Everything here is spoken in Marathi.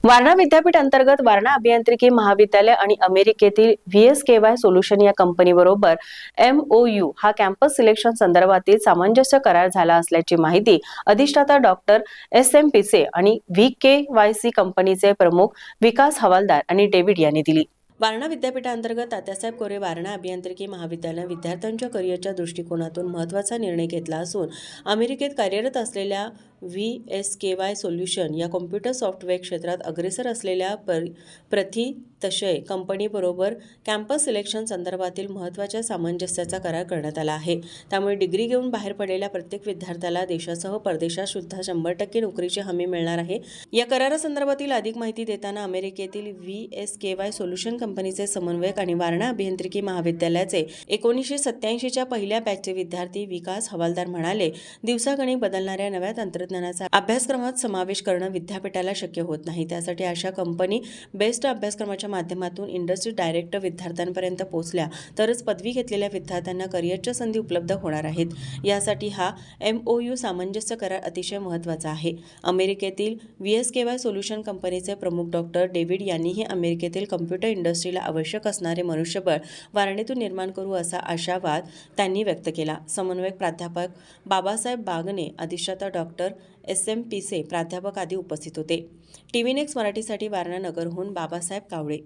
वारणा विद्यापीठ अंतर्गत वारणा अभियांत्रिकी महाविद्यालय आणि अमेरिकेतील VSKY सोल्युशन या कंपनीबरोबर MOU हा कॅम्पस सिलेक्शन संदर्भातील सामंजस्य करार झाला असल्याची माहिती अधिष्ठाता डॉक्टर SM पिसे आणि VKYC कंपनीचे प्रमुख विकास हवालदार आणि डेव्हिड यांनी दिली। वारणा विद्यापीठांतर्गत तात्यासाहेब कोरे वारणा अभियांत्रिकी महाविद्यालय विद्यार्थ्यांच्या करिअरच्या दृष्टिकोनातून महत्त्वाचा निर्णय घेतला असून अमेरिकेत कार्यरत असलेल्या VSKY सोल्युशन या कॉम्प्युटर सॉफ्टवेअर क्षेत्रात अग्रेसर असलेल्या प्रथी तशय कंपनीबरोबर कॅम्पस सिलेक्शन संदर्भातील महत्त्वाच्या सामंजस्याचा करार करण्यात आला आहे। त्यामुळे डिग्री घेऊन बाहेर पडलेल्या प्रत्येक विद्यार्थ्याला देशासह परदेशात सुद्धा 100% नोकरीची हमी मिळणार आहे। या करारासंदर्भातील अधिक माहिती देताना अमेरिकेतील VSKY सोल्युशन कंपनीचे समन्वयक आणि वारणा अभियांत्रिकी महाविद्यालयाचे 1987च्या पहिल्या बॅचचे विद्यार्थी विकास हवालदार म्हणाले, दिवसागणिक बदलणाऱ्या नव्या तंत्रज्ञानाचा अभ्यासक्रमात समावेश करणं विद्यापीठाला शक्य होत नाही। त्यासाठी अशा कंपनी बेस्ड अभ्यासक्रमाच्या माध्यमातून इंडस्ट्री डायरेक्ट विद्यार्थ्यांपर्यंत पोहोचल्या तरच पदवी घेतलेल्या विद्यार्थ्यांना करिअरच्या संधी उपलब्ध होणार आहेत। यासाठी हा MOU सामंजस्य करार अतिशय महत्त्वाचा आहे। अमेरिकेतील VSKY सोल्युशन कंपनीचे प्रमुख डॉक्टर डेव्हिड यांनीही अमेरिकेतील कम्प्युटर इंडस्ट्रीला आवश्यक असणारे मनुष्यबळ वारणेतून निर्माण करू असा आशावाद त्यांनी व्यक्त केला। समन्वयक प्राध्यापक बाबासाहेब बागणे, अधिष्ठाता डॉक्टर SM पिसे, प्राध्यापक आदी उपस्थित होते। TV नेक्स्ट मराठीसाठी वारणा नगरहून बाबासाहेब कावळे।